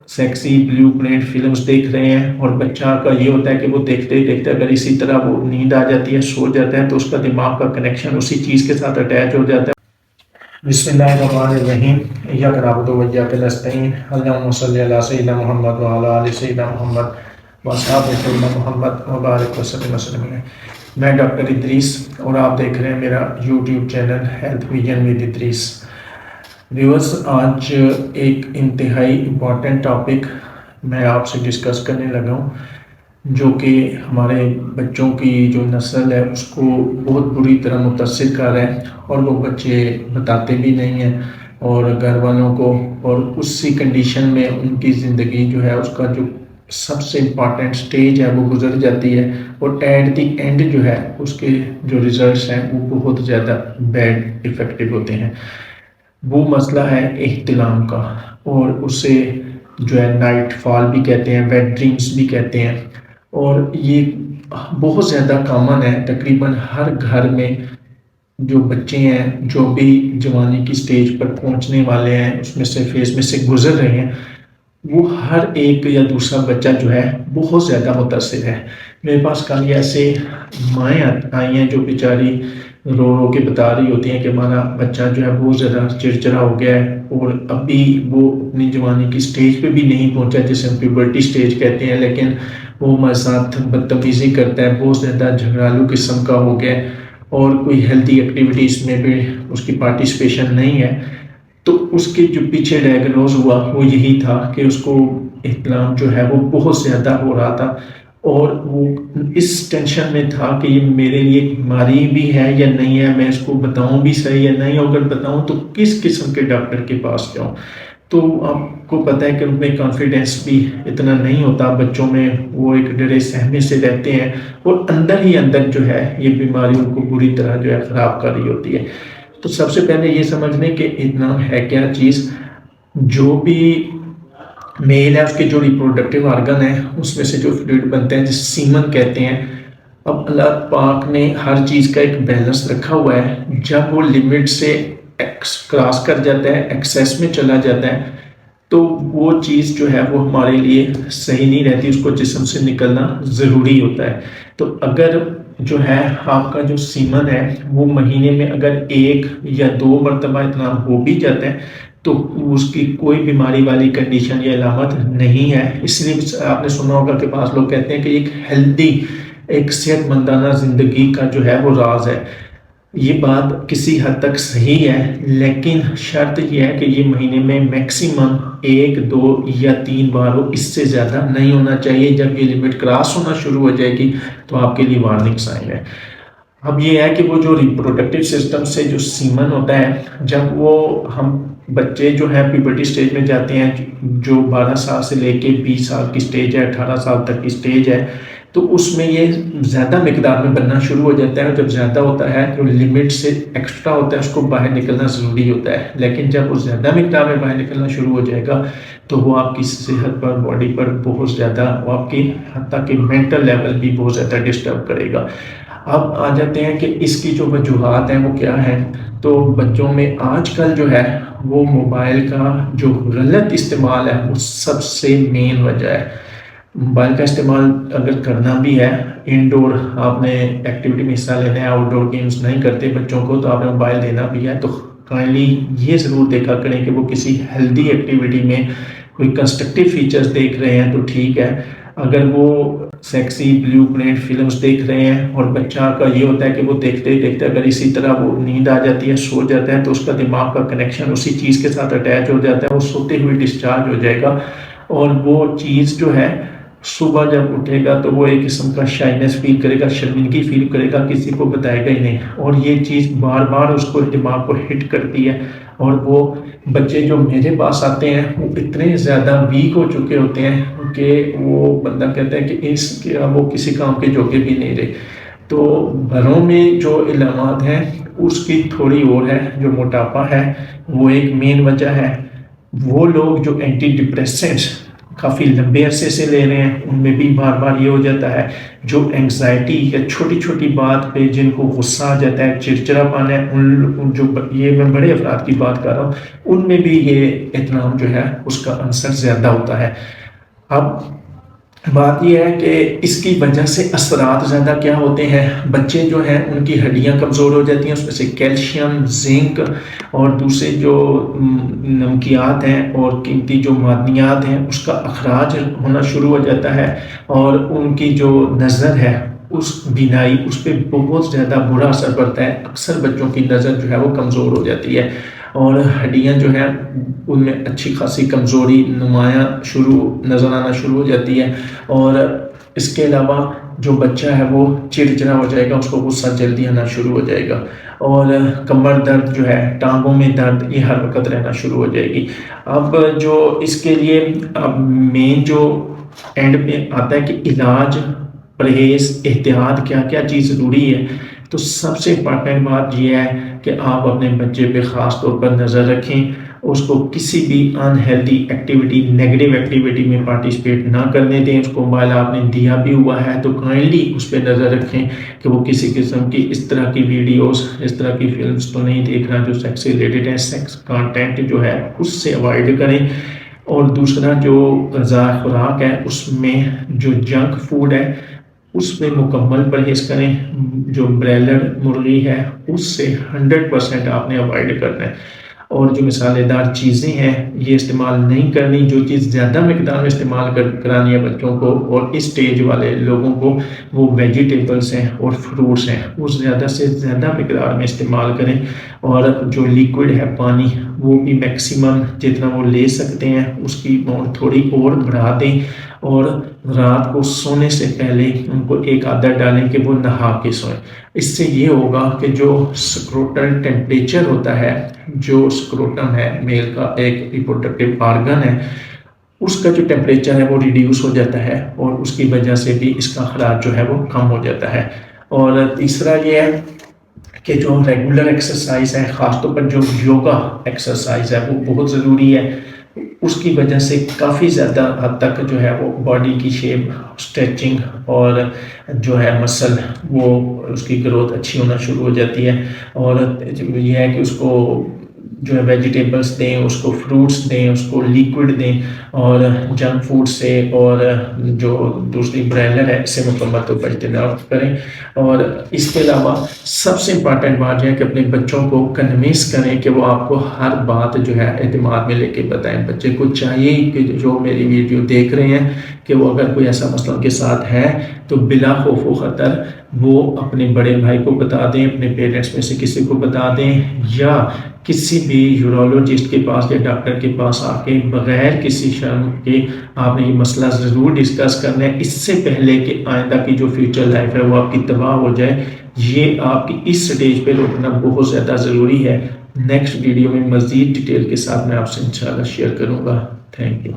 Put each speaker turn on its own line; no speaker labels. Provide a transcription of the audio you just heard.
Sexy blue print films دیکھ رہے ہیں، اور بچہ کا یہ ہوتا ہے کہ وہ دیکھتے ہی دیکھتے اگر اسی طرح وہ نیند آ جاتی ہے، سو جاتا ہے، تو اس کا دماغ کا کنیکشن اسی چیز کے ساتھ اٹیچ ہو جاتا ہے۔ بسم اللہ الرحمن الرحیم، ایاک نعبد و ایاک نستعین، اللہم صلی علی سیدنا محمد وعلی آل سیدنا محمد واصحاب سیدنا محمد وبارک وسلم وسلم۔ میں ڈاکٹر ادریس اور آپ دیکھ رہے ہیں میرا YouTube channel health vision with Idrees. Viewers, آج ایک انتہائی امپورٹنٹ ٹاپک میں آپ سے ڈسکس کرنے لگا ہوں، جو کہ ہمارے بچوں کی جو نسل ہے اس کو بہت بری طرح متاثر کر رہا ہے، اور وہ بچے بتاتے بھی نہیں ہیں اور گھر والوں کو، اور اسی کنڈیشن میں ان کی زندگی جو ہے اس کا جو سب سے امپورٹنٹ سٹیج ہے وہ گزر جاتی ہے، اور ایٹ دی اینڈ جو ہے اس کے جو ریزلٹس ہیں وہ بہت زیادہ بیڈ افیکٹو ہوتے ہیں۔ وہ مسئلہ ہے احتلام کا، اور اسے جو ہے نائٹ فال بھی کہتے ہیں، ویٹ ڈریمز بھی کہتے ہیں، اور یہ بہت زیادہ کامن ہے۔ تقریباً ہر گھر میں جو بچے ہیں جو بھی جوانی کی سٹیج پر پہنچنے والے ہیں، اس میں سے فیز میں سے گزر رہے ہیں، وہ ہر ایک یا دوسرا بچہ جو ہے بہت زیادہ متاثر ہے۔ میرے پاس کئی ایسے مائیں آئی ہیں جو بیچاری رو رو کے بتا رہی ہوتی ہیں کہ ہمارا بچہ جو ہے بہت زیادہ چڑچڑا ہو گیا ہے، اور ابھی وہ اپنی جوانی کی سٹیج پہ بھی نہیں پہنچا جسے ہم پیوبرٹی سٹیج کہتے ہیں، لیکن وہ ہمارے ساتھ بدتمیزی کرتا ہے، بہت زیادہ جھگڑالو قسم کا ہو گیا ہے، اور کوئی ہیلتھی ایکٹیویٹیز میں بھی اس کی پارٹیسپیشن نہیں ہے۔ تو اس کے جو پیچھے ڈائگنوز ہوا وہ یہی تھا کہ اس کو احتلام جو ہے وہ بہت زیادہ ہو رہا تھا، اور وہ اس ٹینشن میں تھا کہ یہ میرے لیے بیماری بھی ہے یا نہیں ہے، میں اس کو بتاؤں بھی صحیح یا نہیں، اگر بتاؤں تو کس قسم کے ڈاکٹر کے پاس جاؤں۔ تو آپ کو پتہ ہے کہ ان میں کانفیڈنس بھی اتنا نہیں ہوتا بچوں میں، وہ ایک ڈرے سہمے سے رہتے ہیں، اور اندر ہی اندر جو ہے یہ بیماری ان کو بری طرح جو ہے خراب کر رہی ہوتی ہے۔ تو سب سے پہلے یہ سمجھ لیں کہ احتلام ہے کیا چیز۔ جو بھی میل ہے اس کے جو ریپروڈکٹیو آرگن ہے اس میں سے جو فلوئڈ بنتے ہیں جس سیمن کہتے ہیں، اب اللہ پاک نے ہر چیز کا ایک بیلنس رکھا ہوا ہے۔ جب وہ لمٹ سے کراس کر جاتا ہے، ایکسیس میں چلا جاتا ہے، تو وہ چیز جو ہے وہ ہمارے لیے صحیح نہیں رہتی، اس کو جسم سے نکلنا ضروری ہوتا ہے۔ تو اگر جو ہے آپ کا جو سیمن ہے وہ مہینے میں اگر 1 یا 2 مرتبہ احتلام ہو بھی جاتا ہے تو اس کی کوئی بیماری والی کنڈیشن یا علامت نہیں ہے۔ اس لیے آپ نے سنا ہوگا کہ بعض لوگ کہتے ہیں کہ ایک ہیلدی، ایک صحت مندانہ زندگی کا جو ہے وہ راز ہے۔ یہ بات کسی حد تک صحیح ہے، لیکن شرط یہ ہے کہ یہ مہینے میں میکسیمم 1، 2 یا 3 بار ہو، اس سے زیادہ نہیں ہونا چاہیے۔ جب یہ لمٹ کراس ہونا شروع ہو جائے گی تو آپ کے لیے وارننگ سائن ہے۔ اب یہ ہے کہ وہ جو ریپروڈکٹیو سسٹم سے جو سیمن ہوتا ہے، جب وہ ہم بچے جو ہیں پیوبرٹی سٹیج میں جاتے ہیں، جو 12 سال سے لے کے 20 سال کی سٹیج ہے، 18 سال تک کی سٹیج ہے، تو اس میں یہ زیادہ مقدار میں بننا شروع ہو جاتا ہے، اور جب زیادہ ہوتا ہے تو لمٹ سے ایکسٹرا ہوتا ہے، اس کو باہر نکلنا ضروری ہوتا ہے۔ لیکن جب وہ زیادہ مقدار میں باہر نکلنا شروع ہو جائے گا تو وہ آپ کی صحت پر، باڈی پر بہت زیادہ، وہ آپ کی حتیٰ کہ مینٹل لیول بھی بہت زیادہ ڈسٹرب کرے گا۔ اب آ جاتے ہیں کہ اس کی جو وجوہات ہیں وہ کیا ہیں۔ تو بچوں میں آج کل جو ہے وہ موبائل کا جو غلط استعمال ہے وہ سب سے مین وجہ ہے۔ موبائل کا استعمال اگر کرنا بھی ہے، انڈور آپ نے ایکٹیویٹی میں حصہ لینا ہے، آؤٹ ڈور گیمز نہیں کرتے بچوں کو، تو آپ نے موبائل دینا بھی ہے تو کائنڈلی یہ ضرور دیکھا کریں کہ وہ کسی ہیلدی ایکٹیویٹی میں کوئی کنسٹرکٹیو فیچرز دیکھ رہے ہیں تو ٹھیک ہے۔ اگر وہ سیکسی بلیو پرنٹ فلمز دیکھ رہے ہیں، اور بچہ کا یہ ہوتا ہے کہ وہ دیکھتے ہی دیکھتے اگر اسی طرح وہ نیند آ جاتی ہے، سو جاتا ہے، تو اس کا دماغ کا کنیکشن اسی چیز کے ساتھ اٹیچ ہو جاتا ہے، وہ سوتے ہوئے ڈسچارج ہو جائے گا، اور وہ چیز جو ہے صبح جب اٹھے گا تو وہ ایک قسم کا شائنس فیل کرے گا، شرمندگی فیل کرے گا، کسی کو بتائے گا ہی نہیں، اور یہ چیز بار بار اس کو دماغ کو ہٹ کرتی ہے۔ اور وہ بچے جو میرے پاس آتے ہیں وہ اتنے زیادہ ویک ہو چکے ہوتے ہیں کہ وہ بندہ کہتا ہے کہ اس کے وہ کسی کام کے جوگے بھی نہیں رہے۔ تو گھروں میں جو علامات ہیں اس کی تھوڑی اور ہے، جو موٹاپا ہے وہ ایک مین وجہ ہے۔ وہ لوگ جو اینٹی ڈپریسنٹس کافی لمبے عرصے سے لے رہے ہیں، ان میں بھی بار بار یہ ہو جاتا ہے. جو اینگزائٹی یا چھوٹی چھوٹی بات پہ جن کو غصہ آ جاتا ہے، چڑچڑا پانا ہے، یہ میں بڑے افراد کی بات کر رہا ہوں، ان میں بھی یہ اہتمام جو ہے اس کا عنصر زیادہ ہوتا ہے. اب بات یہ ہے کہ اس کی وجہ سے اثرات زیادہ کیا ہوتے ہیں. بچے جو ہیں ان کی ہڈیاں کمزور ہو جاتی ہیں، اس میں سے کیلشیم، زنک اور دوسرے جو نمکیات ہیں اور قیمتی جو معدنیات ہیں اس کا اخراج ہونا شروع ہو جاتا ہے، اور ان کی جو نظر ہے اس بینائی اس پہ بہت زیادہ برا اثر پڑتا ہے. اکثر بچوں کی نظر جو ہے وہ کمزور ہو جاتی ہے، اور ہڈیاں جو ہیں ان میں اچھی خاصی کمزوری نمایاں نظر آنا شروع ہو جاتی ہے. اور اس کے علاوہ جو بچہ ہے وہ چڑچڑا ہو جائے گا، اس کو غصہ جلدی آنا شروع ہو جائے گا، اور کمر درد جو ہے، ٹانگوں میں درد، یہ ہر وقت رہنا شروع ہو جائے گی. اب جو اس کے لیے اب مین جو اینڈ پہ آتا ہے کہ علاج، پرہیز، احتیاط، کیا کیا چیز ضروری ہے. تو سب سے امپورٹنٹ بات یہ ہے کہ آپ اپنے بچے پہ خاص طور پر نظر رکھیں، اس کو کسی بھی انہیلدی ایکٹیویٹی، نیگیٹو ایکٹیویٹی میں پارٹیسپیٹ نہ کرنے دیں. اس کو موبائل آپ نے دیا بھی ہوا ہے تو کائنڈلی اس پہ نظر رکھیں کہ وہ کسی قسم کی اس طرح کی ویڈیوز، اس طرح کی فلمز تو نہیں دیکھ رہا جو سیکس سے ریلیٹڈ ہے. سیکس کانٹینٹ جو ہے اس سے اوائڈ کریں. اور دوسرا جو غذا خوراک ہے اس میں جو جنک فوڈ ہے اس میں مکمل پرہیز کریں. جو بریلر مرغی ہے اس سے 100% آپ نے اوائڈ کرنا ہے. اور جو مسالے دار چیزیں ہیں یہ استعمال نہیں کرنی. جو چیز زیادہ مقدار میں استعمال کرانی ہے بچوں کو اور اس سٹیج والے لوگوں کو، وہ ویجیٹیبلز ہیں اور فروٹس ہیں، وہ زیادہ سے زیادہ مقدار میں استعمال کریں. اور جو لیکوڈ ہے پانی، وہ بھی میکسیمم جتنا وہ لے سکتے ہیں اس کی اماؤنٹ تھوڑی اور بڑھا دیں. اور رات کو سونے سے پہلے ان کو ایک عادت ڈالیں کہ وہ نہا کے سوئیں. اس سے یہ ہوگا کہ جو سکروٹل ٹیمپریچر ہوتا ہے، جو سکروٹم ہے میل کا ایک ریپروڈکٹیو آرگن ہے، اس کا جو ٹیمپریچر ہے وہ ریڈیوس ہو جاتا ہے، اور اس کی وجہ سے بھی اس کا اخراج جو ہے وہ کم ہو جاتا ہے. اور تیسرا یہ ہے کہ جو ریگولر ایکسرسائز ہے، خاص طور پر جو یوگا ایکسرسائز ہے وہ بہت ضروری ہے. اس کی وجہ سے کافی زیادہ حد تک جو ہے وہ باڈی کی شیپ، اسٹریچنگ اور جو ہے مسل، وہ اس کی گروتھ اچھی ہونا شروع ہو جاتی ہے. اور یہ ہے کہ اس کو جو ہے ویجیٹیبلز دیں، اس کو فروٹس دیں، اس کو لیکوڈ دیں، اور جنک فوڈ سے اور جو دوسری برائلر ہے اس سے مکمل طور پر اجتناب کریں. اور اس کے علاوہ سب سے امپورٹنٹ بات یہ ہے کہ اپنے بچوں کو کنوینس کریں کہ وہ آپ کو ہر بات جو ہے اعتماد میں لے کے بتائیں. بچے کو چاہیے کہ جو میری ویڈیو دیکھ رہے ہیں کہ وہ اگر کوئی ایسا مسئلہ ان کے ساتھ ہے تو بلا خوف و خطر وہ اپنے بڑے بھائی کو بتا دیں، اپنے پیرنٹس میں سے کسی کو بتا دیں، یا کسی بھی یورولوجسٹ کے پاس یا ڈاکٹر کے پاس آ کے بغیر کسی شرم کے آپ نے یہ مسئلہ ضرور ڈسکس کرنا ہے، اس سے پہلے کہ آئندہ کی جو فیوچر لائف ہے وہ آپ کی تباہ ہو جائے. یہ آپ کی اس سٹیج پہ روکنا بہت زیادہ ضروری ہے. نیکسٹ ویڈیو میں مزید ڈیٹیل کے ساتھ میں آپ سے انشاءاللہ شیئر کروں گا. Thank you.